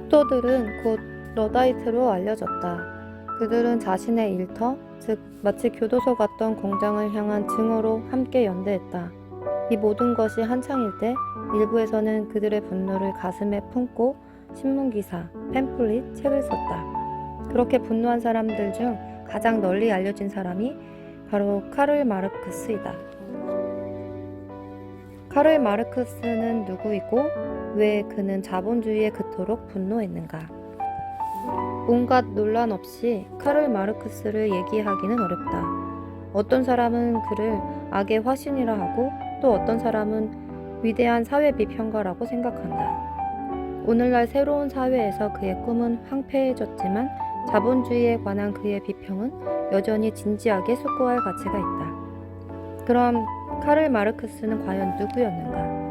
독도들은 곧 러다이트로 알려졌다. 그들은 자신의 일터, 즉 마치 교도소 같던 공장을 향한 증오로 함께 연대했다. 이 모든 것이 한창일 때 일부에서는 그들의 분노를 가슴에 품고 신문기사, 팸플릿, 책을 썼다. 그렇게 분노한 사람들 중 가장 널리 알려진 사람이 바로 카를 마르크스이다. 카를 마르크스는 누구이고 왜 그는 자본주의에 그토록 분노했는가? 온갖 논란 없이 카를 마르크스를 얘기하기는 어렵다. 어떤 사람은 그를 악의 화신이라 하고 또 어떤 사람은 위대한 사회 비평가라고 생각한다. 오늘날 새로운 사회에서 그의 꿈은 황폐해졌지만 자본주의에 관한 그의 비평은 여전히 진지하게 숙고할 가치가 있다. 그럼 카를 마르크스는 과연 누구였는가?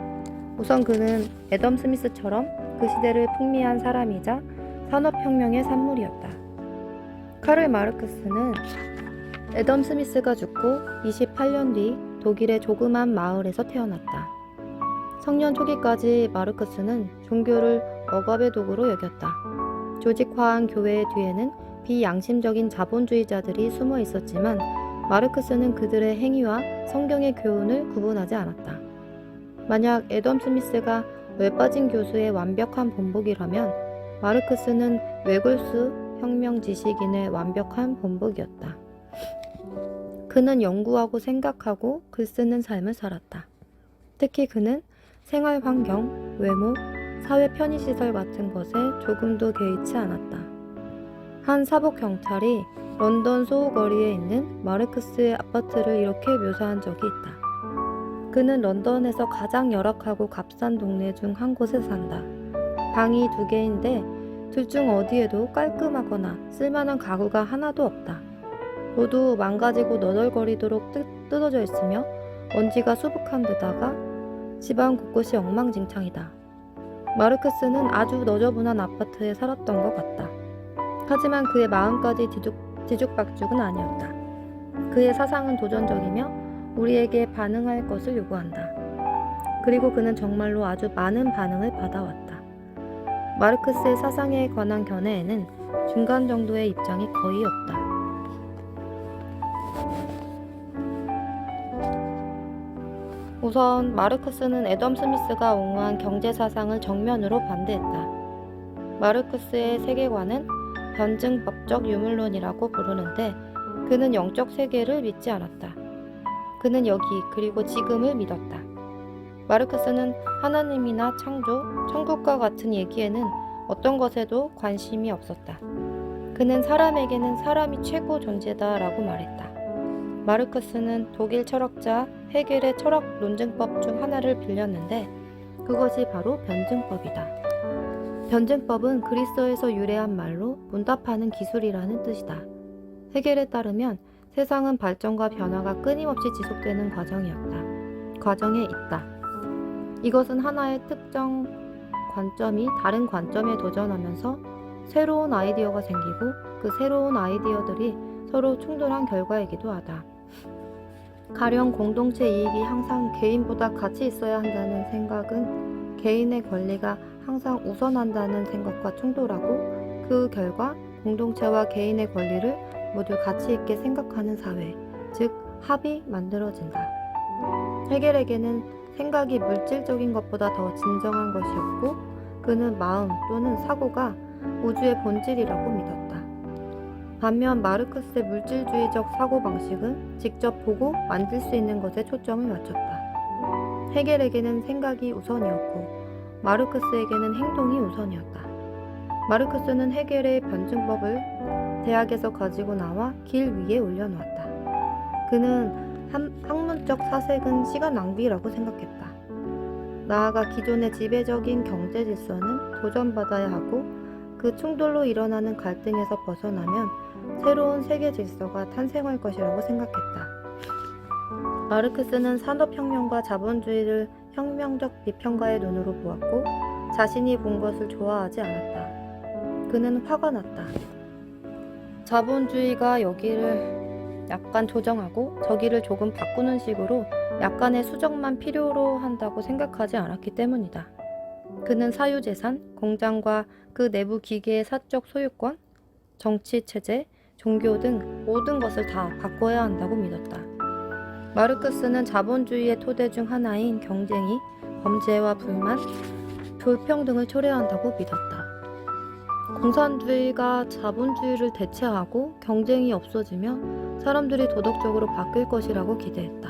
우선 그는 애덤 스미스처럼 그 시대를 풍미한 사람이자 산업혁명의 산물이었다. 카를 마르크스는 애덤 스미스가 죽고 28년 뒤 독일의 조그만 마을에서 태어났다. 성년 초기까지 마르크스는 종교를 억압의 도구로 여겼다. 조직화한 교회의 뒤에는 비양심적인 자본주의자들이 숨어 있었지만 마르크스는 그들의 행위와 성경의 교훈을 구분하지 않았다. 만약 애덤 스미스가 뇌빠진 교수의 완벽한 본보기라면 마르크스는 외골수 혁명 지식인의 완벽한 본보기였다. 그는 연구하고 생각하고 글 쓰는 삶을 살았다. 특히 그는 생활 환경, 외모, 사회 편의시설 같은 것에 조금도 개의치 않았다. 한 사복 경찰이 런던 소호거리에 있는 마르크스의 아파트를 이렇게 묘사한 적이 있다. 그는 런던에서 가장 열악하고 값싼 동네 중 한 곳에 산다. 방이 2개인데 둘 중 어디에도 깔끔하거나 쓸만한 가구가 하나도 없다. 모두 망가지고 너덜거리도록 뜯어져 있으며 먼지가 수북한 데다가 집안 곳곳이 엉망진창이다. 마르크스는 아주 너저분한 아파트에 살았던 것 같다. 하지만 그의 마음까지 뒤죽박죽은 아니었다. 그의 사상은 도전적이며 우리에게 반응할 것을 요구한다. 그리고 그는 정말로 아주 많은 반응을 받아왔다. 마르크스의 사상에 관한 견해에는 중간 정도의 입장이 거의 없다. 우선 마르크스는 애덤 스미스가 옹호한 경제사상을 정면으로 반대했다. 마르크스의 세계관은 변증법적 유물론이라고 부르는데 그는 영적 세계를 믿지 않았다. 그는 여기 그리고 지금을 믿었다. 마르크스는 하나님이나 창조, 천국과 같은 얘기에는 어떤 것에도 관심이 없었다. 그는 사람에게는 사람이 최고 존재다라고 말했다. 마르크스는 독일 철학자 헤겔의 철학 논증법 중 하나를 빌렸는데 그것이 바로 변증법이다. 변증법은 그리스어에서 유래한 말로 문답하는 기술이라는 뜻이다. 헤겔에 따르면 세상은 발전과 변화가 끊임없이 지속되는 과정에 있다. 이것은 하나의 특정 관점이 다른 관점에 도전하면서 새로운 아이디어가 생기고 그 새로운 아이디어들이 서로 충돌한 결과이기도 하다. 가령 공동체 이익이 항상 개인보다 가치 있어야 한다는 생각은 개인의 권리가 항상 우선한다는 생각과 충돌하고 그 결과 공동체와 개인의 권리를 모두 가치 있게 생각하는 사회, 즉 합이 만들어진다. 헤겔에게는 생각이 물질적인 것보다 더 진정한 것이었고 그는 마음 또는 사고가 우주의 본질이라고 믿었다. 반면 마르크스의 물질주의적 사고방식은 직접 보고 만들 수 있는 것에 초점을 맞췄다. 헤겔에게는 생각이 우선이었고 마르크스에게는 행동이 우선이었다. 마르크스는 헤겔의 변증법을 대학에서 가지고 나와 길 위에 올려놓았다. 그는 학문적 사색은 시간 낭비라고 생각했다. 나아가 기존의 지배적인 경제 질서는 도전받아야 하고 그 충돌로 일어나는 갈등에서 벗어나면 새로운 세계 질서가 탄생할 것이라고 생각했다. 마르크스는 산업혁명과 자본주의를 혁명적 비평가의 눈으로 보았고 자신이 본 것을 좋아하지 않았다. 그는 화가 났다. 자본주의가 여기를 약간 조정하고 저기를 조금 바꾸는 식으로 약간의 수정만 필요로 한다고 생각하지 않았기 때문이다. 그는 사유재산, 공장과 그 내부 기계의 사적 소유권, 정치 체제, 종교 등 모든 것을 다 바꿔야 한다고 믿었다. 마르크스는 자본주의의 토대 중 하나인 경쟁이 범죄와 불만, 불평등을 초래한다고 믿었다. 공산주의가 자본주의를 대체하고 경쟁이 없어지면 사람들이 도덕적으로 바뀔 것이라고 기대했다.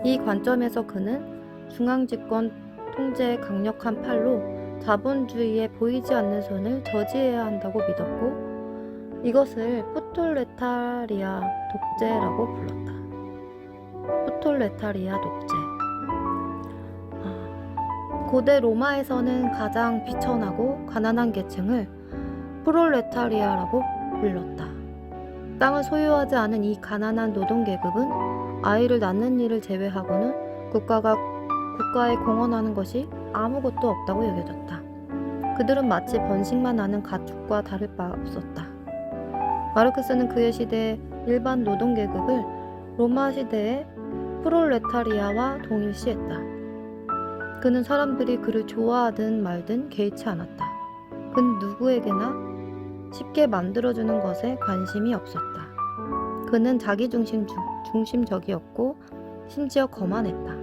이 관점에서 그는 중앙집권 통제의 강력한 팔로 자본주의에 보이지 않는 손을 저지해야 한다고 믿었고, 이것을 프톨레타리아 독재라고 불렀다. 프톨레타리아 독재. 고대 로마에서는 가장 비천하고 가난한 계층을 프롤레타리아라고 불렀다. 땅을 소유하지 않은 이 가난한 노동계급은 아이를 낳는 일을 제외하고는 국가에 공헌하는 것이 아무것도 없다고 여겨졌다. 그들은 마치 번식만 하는 가축과 다를 바 없었다. 마르크스는 그의 시대의 일반 노동계급을 로마 시대의 프롤레타리아와 동일시했다. 그는 사람들이 그를 좋아하든 말든 개의치 않았다. 그는 누구에게나 쉽게 만들어주는 것에 관심이 없었다. 그는 중심적이었고 심지어 거만했다.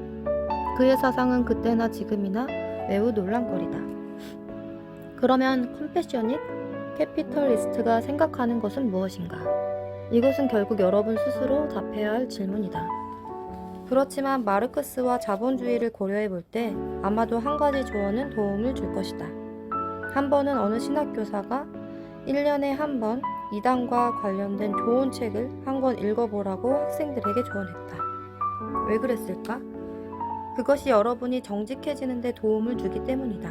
그의 사상은 그때나 지금이나 매우 논란거리다. 그러면 컴패셔닛 캐피털리스트가 생각하는 것은 무엇인가? 이것은 결국 여러분 스스로 답해야 할 질문이다. 그렇지만 마르크스와 자본주의를 고려해 볼 때 아마도 한 가지 조언은 도움을 줄 것이다. 한 번은 어느 신학교사가 1년에 한 번 이단과 관련된 좋은 책을 한 권 읽어보라고 학생들에게 조언했다. 왜 그랬을까? 그것이 여러분이 정직해지는 데 도움을 주기 때문이다.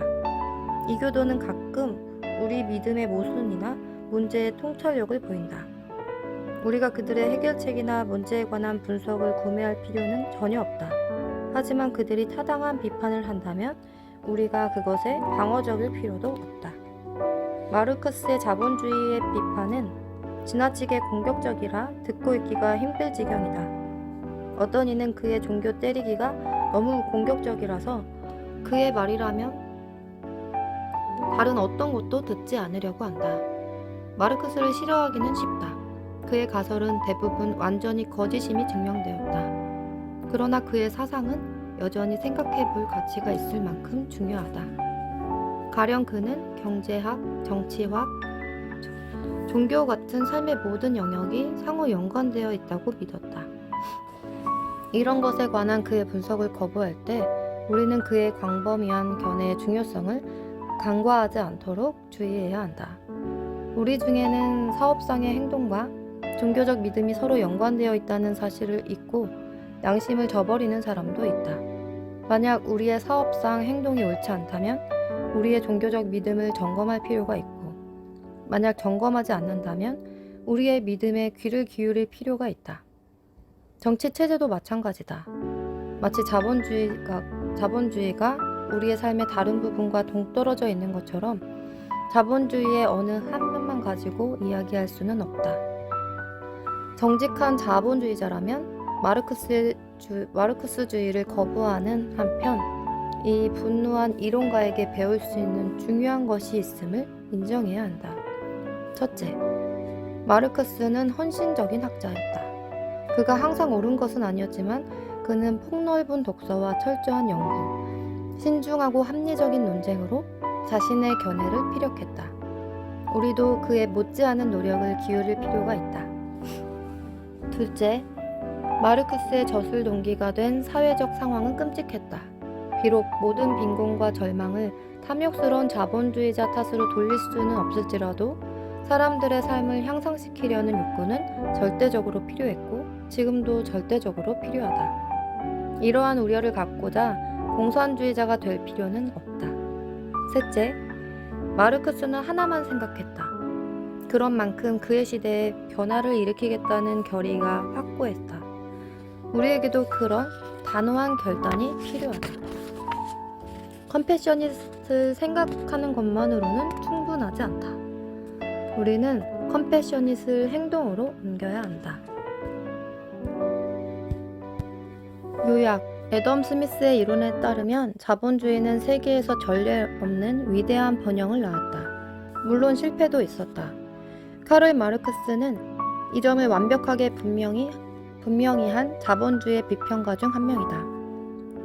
이교도는 가끔 우리 믿음의 모순이나 문제의 통찰력을 보인다. 우리가 그들의 해결책이나 문제에 관한 분석을 구매할 필요는 전혀 없다. 하지만 그들이 타당한 비판을 한다면 우리가 그것에 방어적일 필요도 없다. 마르크스의 자본주의의 비판은 지나치게 공격적이라 듣고 있기가 힘들 지경이다. 어떤 이는 그의 종교 때리기가 너무 공격적이라서 그의 말이라면 다른 어떤 것도 듣지 않으려고 한다. 마르크스를 싫어하기는 쉽다. 그의 가설은 대부분 완전히 거짓임이 증명되었다. 그러나 그의 사상은 여전히 생각해볼 가치가 있을 만큼 중요하다. 가령 그는 경제학, 정치학, 종교 같은 삶의 모든 영역이 상호 연관되어 있다고 믿었다. 이런 것에 관한 그의 분석을 거부할 때 우리는 그의 광범위한 견해의 중요성을 간과하지 않도록 주의해야 한다. 우리 중에는 사업상의 행동과 종교적 믿음이 서로 연관되어 있다는 사실을 잊고 양심을 저버리는 사람도 있다. 만약 우리의 사업상 행동이 옳지 않다면 우리의 종교적 믿음을 점검할 필요가 있고, 만약 점검하지 않는다면 우리의 믿음에 귀를 기울일 필요가 있다. 정치 체제도 마찬가지다. 마치 자본주의가 우리의 삶의 다른 부분과 동떨어져 있는 것처럼 자본주의의 어느 한 면만 가지고 이야기할 수는 없다. 정직한 자본주의자라면 마르크스주의를 거부하는 한편 이 분노한 이론가에게 배울 수 있는 중요한 것이 있음을 인정해야 한다. 첫째, 마르크스는 헌신적인 학자였다. 그가 항상 옳은 것은 아니었지만 그는 폭넓은 독서와 철저한 연구, 신중하고 합리적인 논쟁으로 자신의 견해를 피력했다. 우리도 그에 못지않은 노력을 기울일 필요가 있다. 둘째, 마르크스의 저술 동기가 된 사회적 상황은 끔찍했다. 비록 모든 빈곤과 절망을 탐욕스러운 자본주의자 탓으로 돌릴 수는 없을지라도 사람들의 삶을 향상시키려는 욕구는 절대적으로 필요했고 지금도 절대적으로 필요하다. 이러한 우려를 갖고자 공산주의자가 될 필요는 없다. 셋째, 마르크스는 하나만 생각했다. 그런 만큼 그의 시대에 변화를 일으키겠다는 결의가 확고했다. 우리에게도 그런 단호한 결단이 필요하다. 컴패셔닛을 생각하는 것만으로는 충분하지 않다. 우리는 컴패셔닛을 행동으로 옮겨야 한다. 요약, 애덤 스미스의 이론에 따르면 자본주의는 세계에서 전례 없는 위대한 번영을 낳았다. 물론 실패도 있었다. 카를 마르크스는 이 점을 완벽하게 분명히 한 자본주의 비평가 중 한 명이다.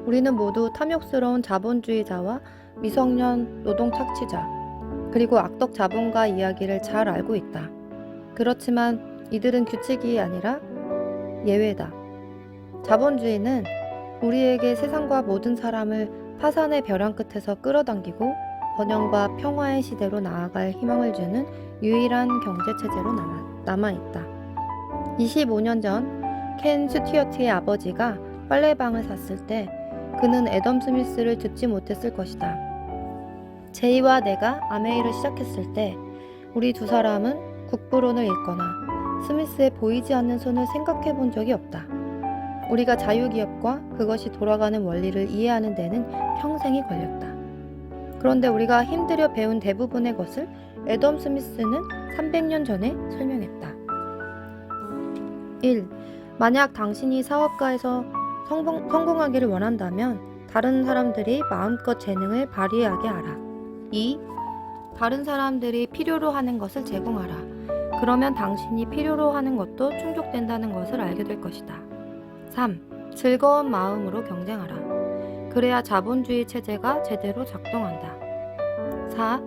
우리는 모두 탐욕스러운 자본주의자와 미성년 노동 착취자, 그리고 악덕 자본가 이야기를 잘 알고 있다. 그렇지만 이들은 규칙이 아니라 예외다. 자본주의는 우리에게 세상과 모든 사람을 파산의 벼랑 끝에서 끌어당기고 번영과 평화의 시대로 나아갈 희망을 주는 유일한 경제체제로 남아있다. 25년 전 켄 스튜어트의 아버지가 빨래방을 샀을 때 그는 애덤 스미스를 듣지 못했을 것이다. 제이와 내가 아메이를 시작했을 때 우리 두 사람은 국부론을 읽거나 스미스의 보이지 않는 손을 생각해 본 적이 없다. 우리가 자유기업과 그것이 돌아가는 원리를 이해하는 데는 평생이 걸렸다. 그런데 우리가 힘들여 배운 대부분의 것을 애덤 스미스는 300년 전에 설명했다. 1. 만약 당신이 사업가에서 성공하기를 원한다면 다른 사람들이 마음껏 재능을 발휘하게 하라. 2. 다른 사람들이 필요로 하는 것을 제공하라. 그러면 당신이 필요로 하는 것도 충족된다는 것을 알게 될 것이다. 3. 즐거운 마음으로 경쟁하라. 그래야 자본주의 체제가 제대로 작동한다. 4.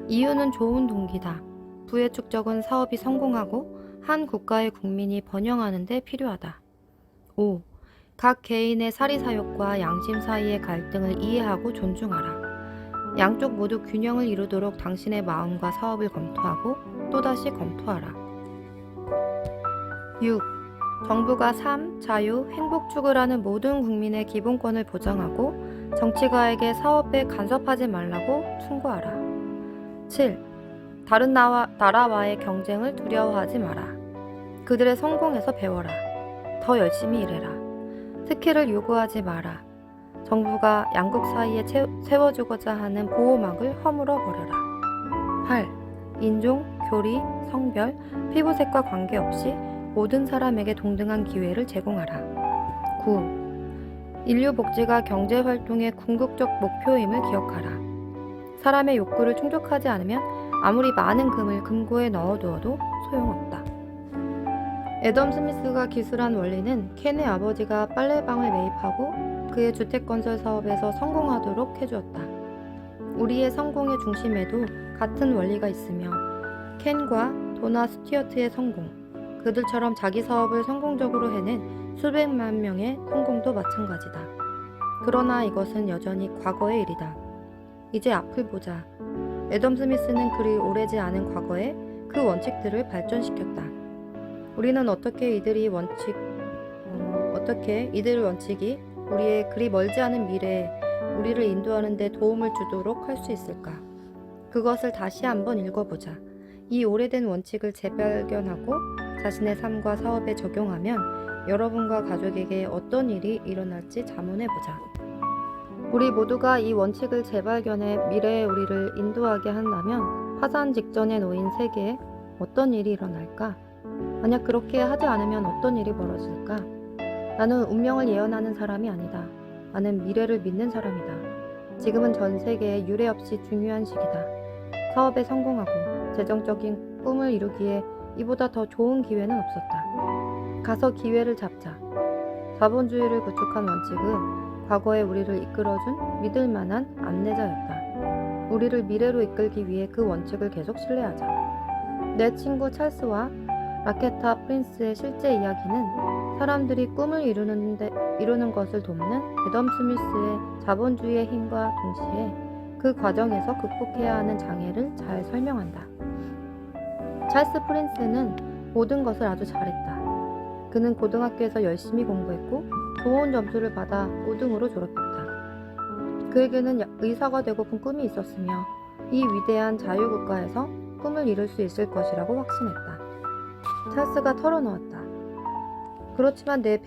이유는 좋은 동기다. 부의 축적은 사업이 성공하고 한 국가의 국민이 번영하는 데 필요하다. 5. 각 개인의 사리사욕과 양심 사이의 갈등을 이해하고 존중하라. 양쪽 모두 균형을 이루도록 당신의 마음과 사업을 검토하고 또다시 검토하라. 6. 정부가 삶, 자유, 행복 추구라는 모든 국민의 기본권을 보장하고 정치가에게 사업에 간섭하지 말라고 충고하라. 7. 다른 나라와의 경쟁을 두려워하지 마라. 그들의 성공에서 배워라. 더 열심히 일해라. 특혜를 요구하지 마라. 정부가 양국 사이에 세워주고자 하는 보호막을 허물어 버려라. 8. 인종, 교리, 성별, 피부색과 관계없이 모든 사람에게 동등한 기회를 제공하라. 9. 인류 복지가 경제활동의 궁극적 목표임을 기억하라. 사람의 욕구를 충족하지 않으면 아무리 많은 금을 금고에 넣어두어도 소용없다. 애덤 스미스가 기술한 원리는 켄의 아버지가 빨래방을 매입하고 그의 주택건설 사업에서 성공하도록 해주었다. 우리의 성공의 중심에도 같은 원리가 있으며 켄과 도나 스튜어트의 성공, 그들처럼 자기 사업을 성공적으로 해낸 수백만 명의 성공도 마찬가지다. 그러나 이것은 여전히 과거의 일이다. 이제 앞을 보자. 애덤 스미스는 그리 오래지 않은 과거에 그 원칙들을 발전시켰다. 우리는 어떻게 이들의 원칙이 우리의 그리 멀지 않은 미래에 우리를 인도하는 데 도움을 주도록 할 수 있을까? 그것을 다시 한번 읽어보자. 이 오래된 원칙을 재발견하고 자신의 삶과 사업에 적용하면 여러분과 가족에게 어떤 일이 일어날지 자문해보자. 우리 모두가 이 원칙을 재발견해 미래의 우리를 인도하게 한다면 파산 직전에 놓인 세계에 어떤 일이 일어날까? 만약 그렇게 하지 않으면 어떤 일이 벌어질까? 나는 운명을 예언하는 사람이 아니다. 나는 미래를 믿는 사람이다. 지금은 전 세계에 유례 없이 중요한 시기다. 사업에 성공하고 재정적인 꿈을 이루기에 이보다 더 좋은 기회는 없었다. 가서 기회를 잡자. 자본주의를 구축한 원칙은 과거에 우리를 이끌어준 믿을 만한 안내자였다. 우리를 미래로 이끌기 위해 그 원칙을 계속 신뢰하자. 내 친구 찰스와 라케타 프린스의 실제 이야기는 사람들이 꿈을 이루는 것을 돕는 애덤 스미스의 자본주의의 힘과 동시에 그 과정에서 극복해야 하는 장애를 잘 설명한다. 찰스 프린스는 모든 것을 아주 잘했다. 그는 고등학교에서 열심히 공부했고 좋은 점수를 받아 5등으로 졸업했다. 그에게는 의사가 되고픈 꿈이 있었으며 이 위대한 자유국가에서 꿈을 이룰 수 있을 것이라고 확신했다. 찰스가 털어놓았다. 그렇지만 내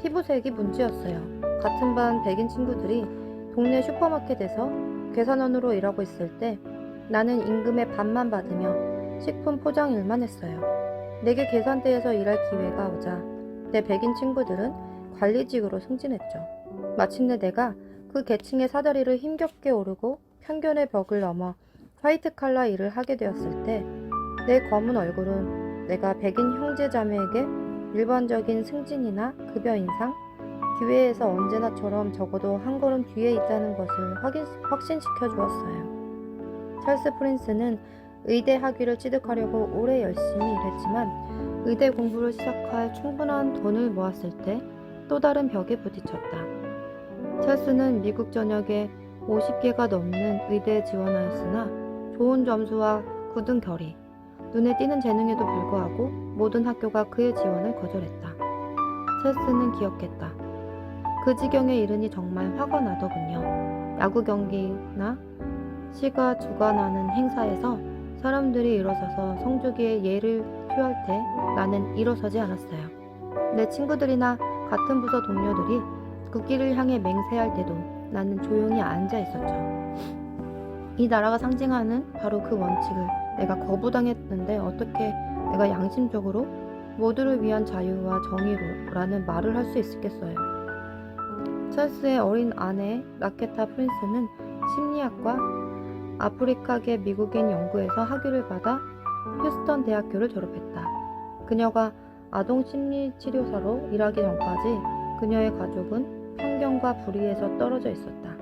피부색이 문제였어요. 같은 반 백인 친구들이 동네 슈퍼마켓에서 계산원으로 일하고 있을 때 나는 임금의 반만 받으며 식품 포장 일만 했어요. 내게 계산대에서 일할 기회가 오자 내 백인 친구들은 관리직으로 승진했죠. 마침내 내가 그 계층의 사다리를 힘겹게 오르고 편견의 벽을 넘어 화이트 칼라 일을 하게 되었을 때 내 검은 얼굴은 내가 백인 형제자매에게 일반적인 승진이나 급여 인상, 기회에서 언제나처럼 적어도 한 걸음 뒤에 있다는 것을 확신시켜 주었어요. 찰스 프린스는 의대 학위를 취득하려고 오래 열심히 일했지만 의대 공부를 시작할 충분한 돈을 모았을 때 또 다른 벽에 부딪혔다. 찰스는 미국 전역에 50개가 넘는 의대에 지원하였으나 좋은 점수와 굳은 결의, 눈에 띄는 재능에도 불구하고 모든 학교가 그의 지원을 거절했다. 찰스는 기억했다. 그 지경에 이르니 정말 화가 나더군요. 야구 경기나 시가 주관하는 행사에서 사람들이 일어서서 성주기의 예를 표할 때 나는 일어서지 않았어요. 내 친구들이나 같은 부서 동료들이 국기를 향해 맹세할 때도 나는 조용히 앉아 있었죠. 이 나라가 상징하는 바로 그 원칙을 내가 거부당했는데 어떻게 내가 양심적으로 모두를 위한 자유와 정의로라는 말을 할 수 있겠어요. 찰스의 어린 아내 라케타 프린스는 심리학과 아프리카계 미국인 연구에서 학위를 받아 휴스턴 대학교를 졸업했다. 그녀가 아동 심리치료사로 일하기 전까지 그녀의 가족은 편견과 불의에서 떨어져 있었다.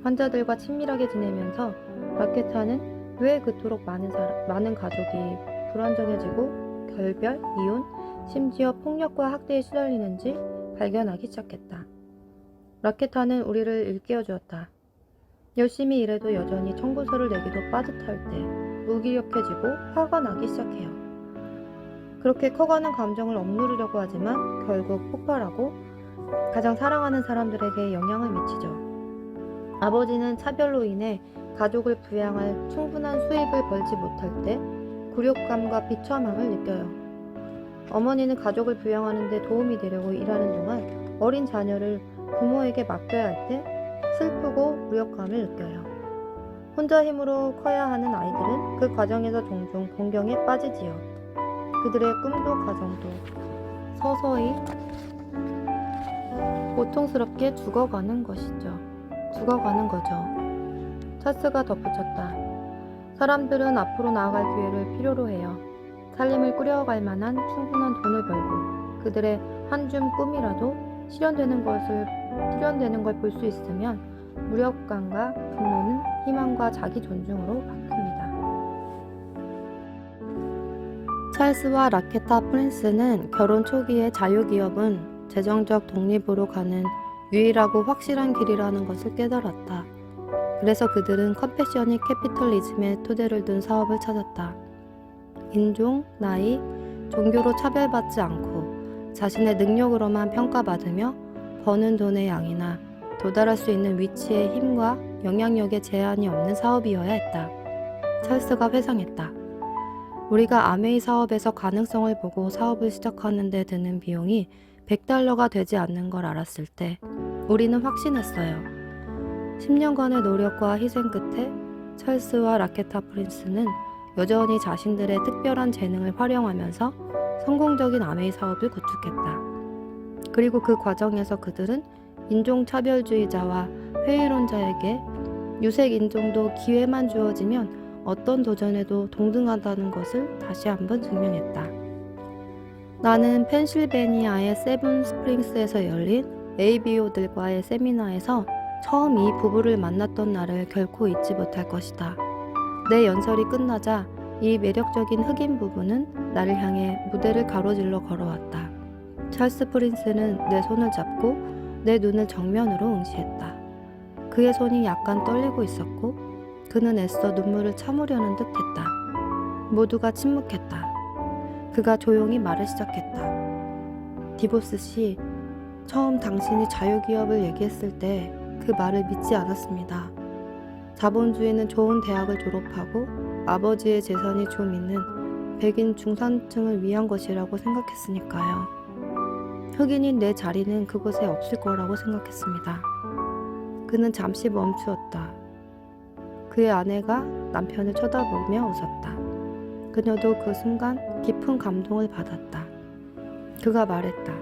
환자들과 친밀하게 지내면서 라케타는 왜 그토록 많은 가족이 불안정해지고 결별, 이혼, 심지어 폭력과 학대에 시달리는지 발견하기 시작했다. 라케타는 우리를 일깨워 주었다. 열심히 일해도 여전히 청구서를 내기도 빠듯할 때 무기력해지고 화가 나기 시작해요. 그렇게 커가는 감정을 억누르려고 하지만 결국 폭발하고 가장 사랑하는 사람들에게 영향을 미치죠. 아버지는 차별로 인해 가족을 부양할 충분한 수입을 벌지 못할 때 굴욕감과 비참함을 느껴요. 어머니는 가족을 부양하는 데 도움이 되려고 일하는 동안 어린 자녀를 부모에게 맡겨야 할 때 슬프고 무력감을 느껴요. 혼자 힘으로 커야 하는 아이들은 그 과정에서 종종 공경에 빠지지요. 그들의 꿈도 가정도 서서히 고통스럽게 죽어가는 거죠. 찰스가 덧붙였다. 사람들은 앞으로 나아갈 기회를 필요로 해요. 살림을 꾸려갈 만한 충분한 돈을 벌고 그들의 한 줌 꿈이라도 실현되는 걸 볼 수 있으면 무력감과 분노는 희망과 자기 존중으로 바뀝니다. 찰스와 라케타 프린스는 결혼 초기에 자유기업은 재정적 독립으로 가는 유일하고 확실한 길이라는 것을 깨달았다. 그래서 그들은 컴패셔닛 캐피털리즘의 토대를 둔 사업을 찾았다. 인종, 나이, 종교로 차별받지 않고 자신의 능력으로만 평가받으며 버는 돈의 양이나 도달할 수 있는 위치의 힘과 영향력에 제한이 없는 사업이어야 했다. 찰스가 회상했다. 우리가 아메이 사업에서 가능성을 보고 사업을 시작하는 데 드는 비용이 $100가 되지 않는 걸 알았을 때 우리는 확신했어요. 10년간의 노력과 희생 끝에 찰스와 라케타 프린스는 여전히 자신들의 특별한 재능을 활용하면서 성공적인 아메이 사업을 구축했다. 그리고 그 과정에서 그들은 인종차별주의자와 회의론자에게 유색 인종도 기회만 주어지면 어떤 도전에도 동등하다는 것을 다시 한번 증명했다. 나는 펜실베니아의 세븐 스프링스에서 열린 ABO들과의 세미나에서 처음 이 부부를 만났던 날을 결코 잊지 못할 것이다. 내 연설이 끝나자 이 매력적인 흑인 부부는 나를 향해 무대를 가로질러 걸어왔다. 찰스 프린스는 내 손을 잡고 내 눈을 정면으로 응시했다. 그의 손이 약간 떨리고 있었고 그는 애써 눈물을 참으려는 듯했다. 모두가 침묵했다. 그가 조용히 말을 시작했다. 디보스 씨, 처음 당신이 자유기업을 얘기했을 때 그 말을 믿지 않았습니다. 자본주의는 좋은 대학을 졸업하고 아버지의 재산이 좀 있는 백인 중산층을 위한 것이라고 생각했으니까요. 흑인인 내 자리는 그곳에 없을 거라고 생각했습니다. 그는 잠시 멈추었다. 그의 아내가 남편을 쳐다보며 웃었다. 그녀도 그 순간 깊은 감동을 받았다. 그가 말했다.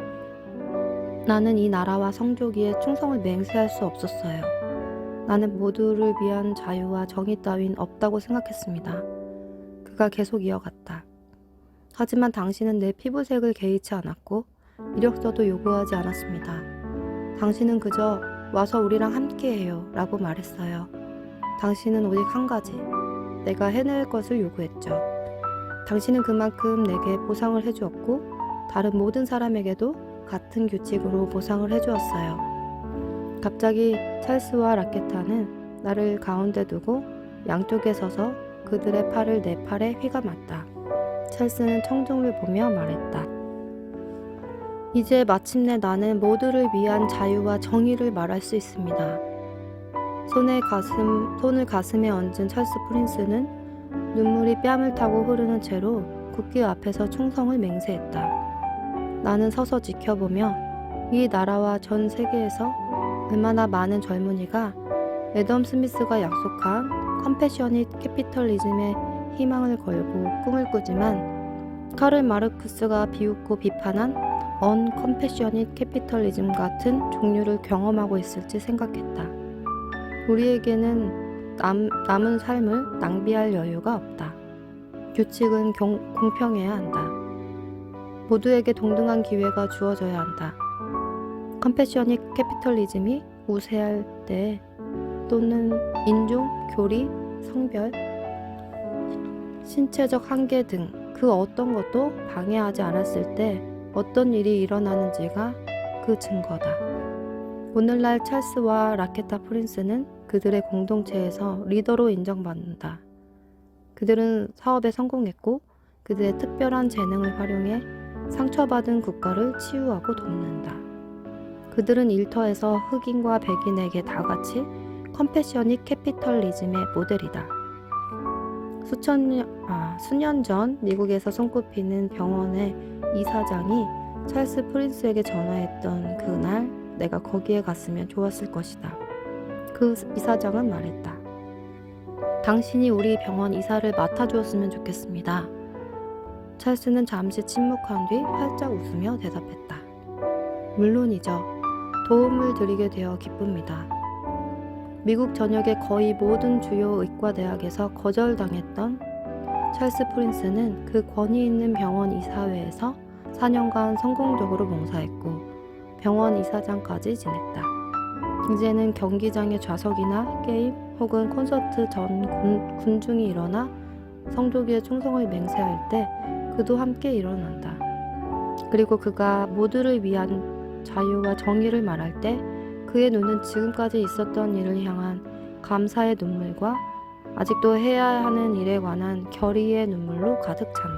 나는 이 나라와 성조기에 충성을 맹세할 수 없었어요. 나는 모두를 위한 자유와 정의 따윈 없다고 생각했습니다. 그가 계속 이어갔다. 하지만 당신은 내 피부색을 개의치 않았고 이력서도 요구하지 않았습니다. 당신은 그저 와서 우리랑 함께해요 라고 말했어요. 당신은 오직 한 가지, 내가 해낼 것을 요구했죠. 당신은 그만큼 내게 보상을 해주었고 다른 모든 사람에게도 같은 규칙으로 보상을 해주었어요. 갑자기 찰스와 라케타는 나를 가운데 두고 양쪽에 서서 그들의 팔을 내 팔에 휘감았다. 찰스는 청중을 보며 말했다. 이제 마침내 나는 모두를 위한 자유와 정의를 말할 수 있습니다. 손을 가슴에 얹은 찰스 프린스는 눈물이 뺨을 타고 흐르는 채로 국기 앞에서 충성을 맹세했다. 나는 서서 지켜보며 이 나라와 전 세계에서 얼마나 많은 젊은이가 애덤 스미스가 약속한 컴패셔닛 캐피털리즘에 희망을 걸고 꿈을 꾸지만 카를 마르크스가 비웃고 비판한 언컴패셔닛 캐피털리즘 같은 종류를 경험하고 있을지 생각했다. 우리에게는 남은 삶을 낭비할 여유가 없다. 규칙은 공평해야 한다. 모두에게 동등한 기회가 주어져야 한다. 컴패셔닛 캐피털리즘이 우세할 때 또는 인종, 교리, 성별, 신체적 한계 등 그 어떤 것도 방해하지 않았을 때 어떤 일이 일어나는지가 그 증거다. 오늘날 찰스와 라케타 프린스는 그들의 공동체에서 리더로 인정받는다. 그들은 사업에 성공했고 그들의 특별한 재능을 활용해 상처받은 국가를 치유하고 돕는다. 그들은 일터에서 흑인과 백인에게 다같이 컴패셔닛 캐피털리즘의 모델이다. 수년 전 미국에서 손꼽히는 병원의 이사장이 찰스 프린스에게 전화했던 그날 내가 거기에 갔으면 좋았을 것이다. 그 이사장은 말했다. 당신이 우리 병원 이사를 맡아주었으면 좋겠습니다. 찰스는 잠시 침묵한 뒤 활짝 웃으며 대답했다. 물론이죠. 도움을 드리게 되어 기쁩니다. 미국 전역의 거의 모든 주요 의과대학에서 거절당했던 찰스 프린스는 그 권위 있는 병원 이사회에서 4년간 성공적으로 봉사했고 병원 이사장까지 지냈다. 이제는 경기장의 좌석이나 게임 혹은 콘서트 전 군중이 일어나 성조기에 충성을 맹세할 때 그도 함께 일어난다. 그리고 그가 모두를 위한 자유와 정의를 말할 때 그의 눈은 지금까지 있었던 일을 향한 감사의 눈물과 아직도 해야 하는 일에 관한 결의의 눈물로 가득 찬다.